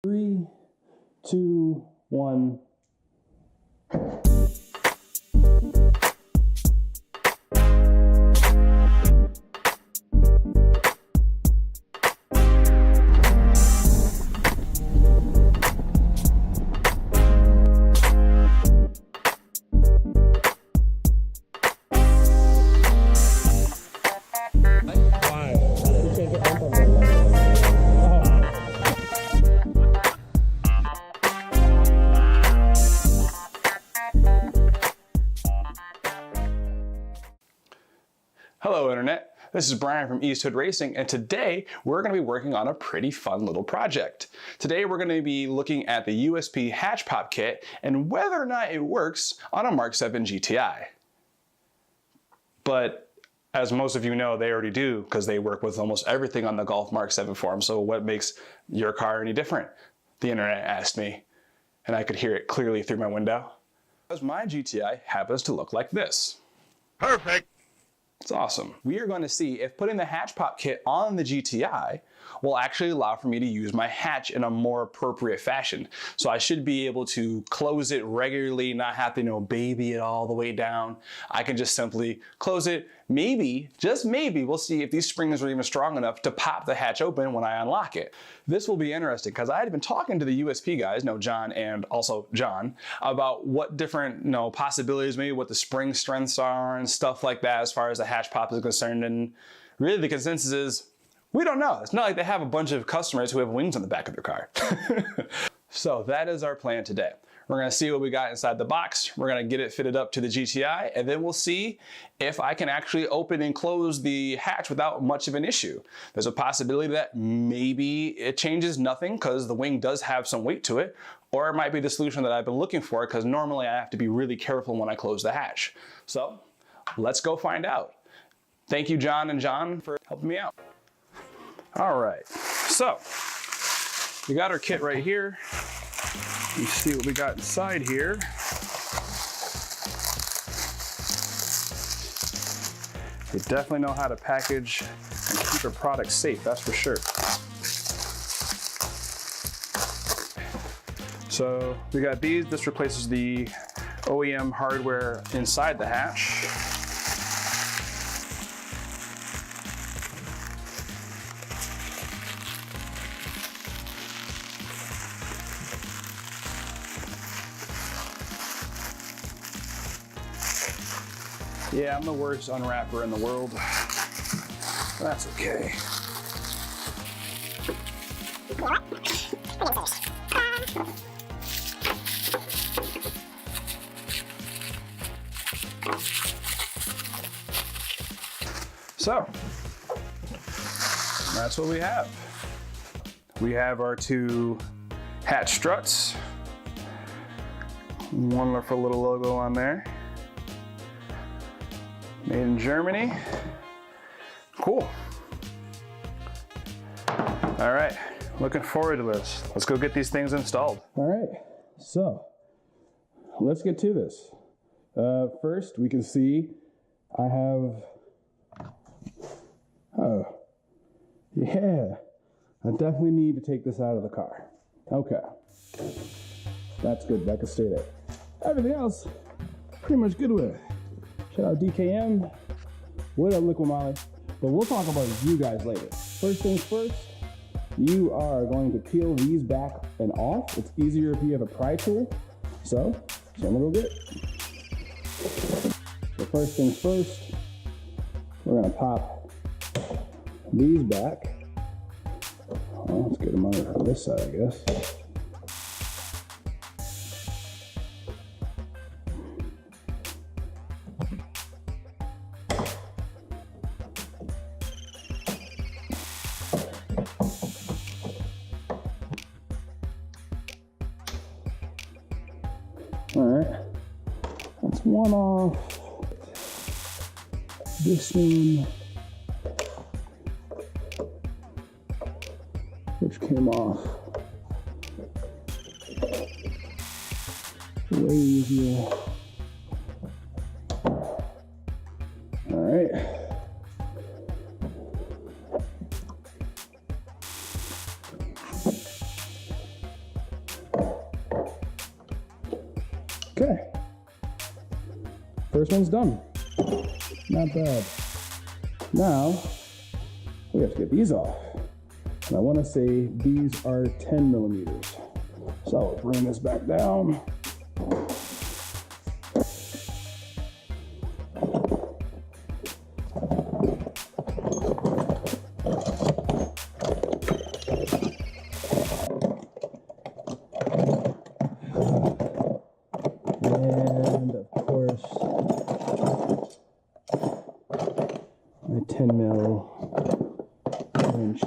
3, 2, 1. Hello Internet, this is Brian from East Hood Racing, and today we're going to be working on a pretty fun little project. Today we're going to be looking at the USP Hatch Pop kit and whether or not it works on a MK7 GTI. But as most of you know, they already do because they work with almost everything on the Golf MK7 forum, so what makes your car any different? The Internet asked me, and I could hear it clearly through my window. Because my GTI happens to look like this. Perfect! It's awesome. We are going to see if putting the Hatch Pop kit on the GTI will actually allow for me to use my hatch in a more appropriate fashion. So I should be able to close it regularly, not have to, baby it all the way down. I can just simply close it. Maybe, just maybe, we'll see if these springs are even strong enough to pop the hatch open when I unlock it. This will be interesting because I had been talking to the USP guys, John and also John, about what different possibilities, maybe what the spring strengths are and stuff like that as far as the Hatch Pop is concerned. And really the consensus is, we don't know. It's not like they have a bunch of customers who have wings on the back of their car. So that is our plan today. We're gonna see what we got inside the box. We're gonna get it fitted up to the GTI, and then we'll see if I can actually open and close the hatch without much of an issue. There's a possibility that maybe it changes nothing because the wing does have some weight to it, or it might be the solution that I've been looking for because normally I have to be really careful when I close the hatch. So let's go find out. Thank you, John and John, for helping me out. All right, so we got our kit right here. You see what we got inside here. You definitely know how to package and keep a product safe, that's for sure. So we got these. This replaces the OEM hardware inside the hatch. Yeah, I'm the worst unwrapper in the world. That's okay. So, that's what we have. We have our two hatch struts. Wonderful little logo on there. Made in Germany. Cool. All right, looking forward to this. Let's go get these things installed. All right, so let's get to this. First, we can see I have, oh, yeah. I definitely need to take this out of the car. Okay, that's good, that can stay there. Everything else, pretty much good with it. Shout out DKM, what up Liquid Molly? But we'll talk about you guys later. First things first, you are going to peel these back and off. It's easier if you have a pry tool. So I'm gonna go get it. So first things first, we're gonna pop these back. Well, let's get them on this side, I guess. All right, that's one off. This one, which came off way easier. All right. Okay, first one's done. Not bad. Now, we have to get these off. And I want to say these are 10 millimeters. So I'll bring this back down. And of course, my 10 mil inch.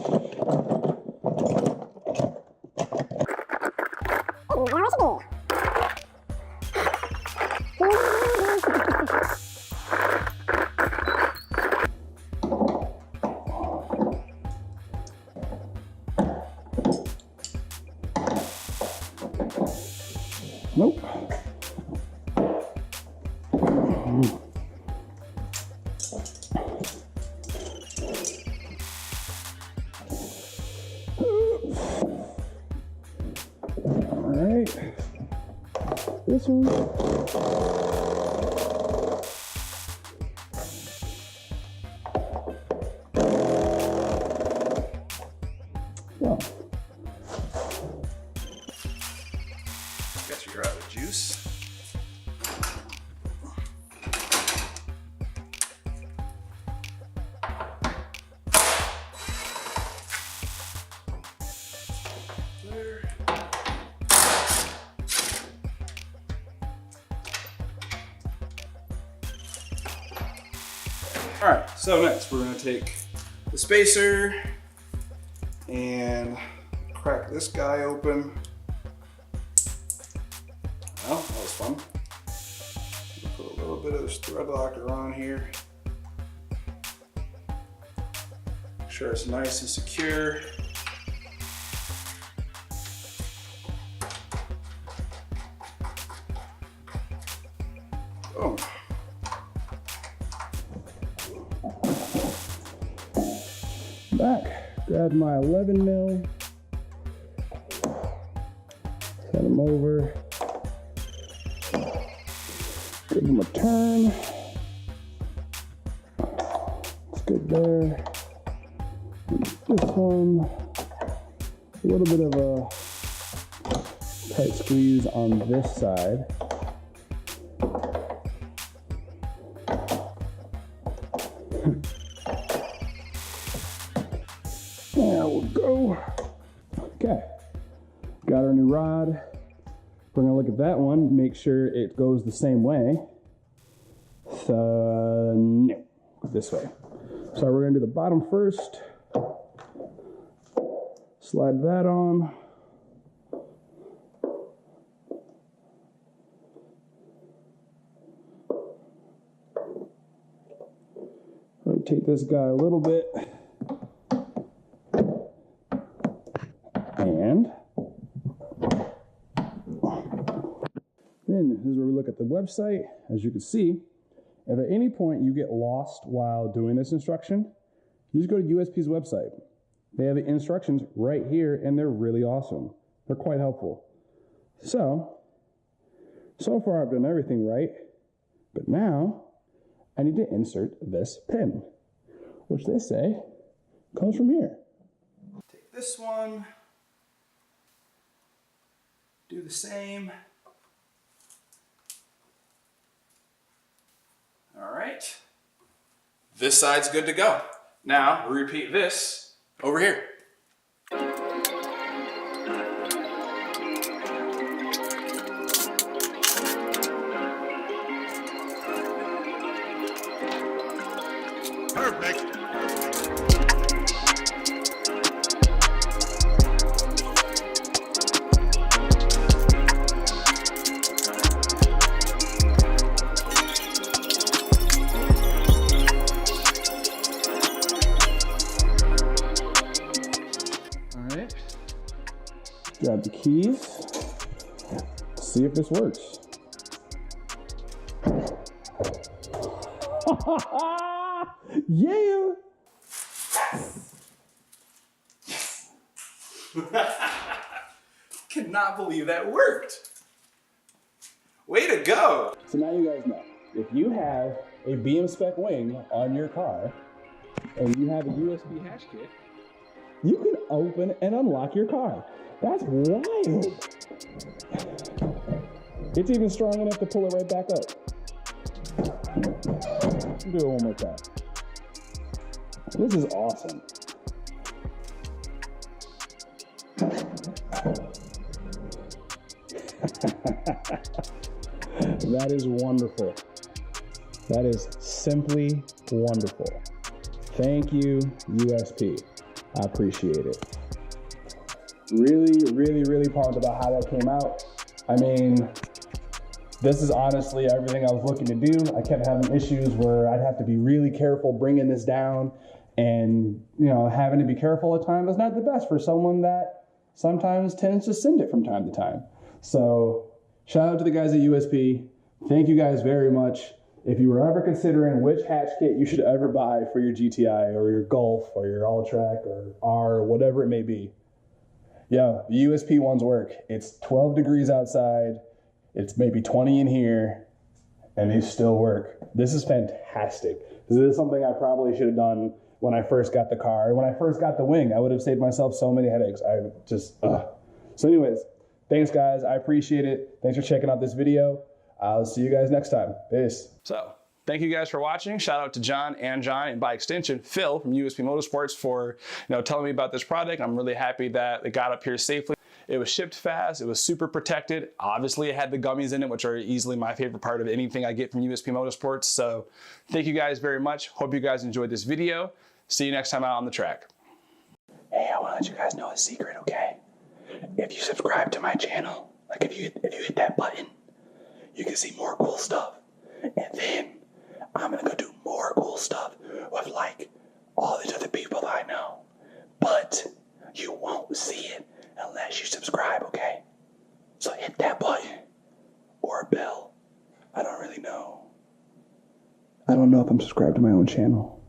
Nope. All right. This one. Well. Guess you're out of juice. There. All right, so next we're gonna take the spacer and crack this guy open. Well, that was fun. Put a little bit of this thread locker on here. Make sure it's nice and secure. Boom. Back, grab my 11 mil, set them over, give them a turn. It's good there. And this one, a little bit of a tight squeeze on this side. There we go. Okay, got our new rod. We're gonna look at that one, make sure it goes the same way. So, no, this way. So we're gonna do the bottom first. Slide that on. Rotate this guy a little bit. And then this is where we look at the website. As you can see, if at any point you get lost while doing this instruction, you just go to USP's website. They have the instructions right here and they're really awesome. They're quite helpful. So far I've done everything right, but now I need to insert this pin, which they say comes from here. Take this one. Do the same. All right. This side's good to go. Now, repeat this over here. Perfect. Grab the keys, see if this works. Yeah! cannot believe that worked. Way to go. So now you guys know, if you have a BM spec wing on your car and you have a USB hatch kit, you can open and unlock your car. That's wild. It's even strong enough to pull it right back up. Do it one more time. This is awesome. That is wonderful. That is simply wonderful. Thank you, USP. I appreciate it. Really pumped about how that came out. I mean, this is honestly everything I was looking to do. I kept having issues where I'd have to be really careful bringing this down, and having to be careful at times is not the best for someone that sometimes tends to send it from time to time. So shout out to the guys at USP. Thank you guys very much. If you were ever considering which hatch kit you should ever buy for your GTI or your Golf or your All-Track or R, whatever it may be, yeah, the USP ones work. It's 12 degrees outside. It's maybe 20 in here, and they still work. This is fantastic. This is something I probably should have done when I first got the car. When I first got the wing, I would have saved myself so many headaches. So anyways, thanks guys. I appreciate it. Thanks for checking out this video. I'll see you guys next time. Peace. So thank you guys for watching. Shout out to John, and by extension, Phil from USP Motorsports for telling me about this product. I'm really happy that it got up here safely. It was shipped fast. It was super protected. Obviously, it had the gummies in it, which are easily my favorite part of anything I get from USP Motorsports. So thank you guys very much. Hope you guys enjoyed this video. See you next time out on the track. Hey, I want to let you guys know a secret, okay? If you subscribe to my channel, like if you hit that button, you can see more cool stuff. And then I'm gonna go do more cool stuff with like all these other people I know. But you won't see it unless you subscribe, okay? So hit that button or a bell. I don't really know. I don't know if I'm subscribed to my own channel.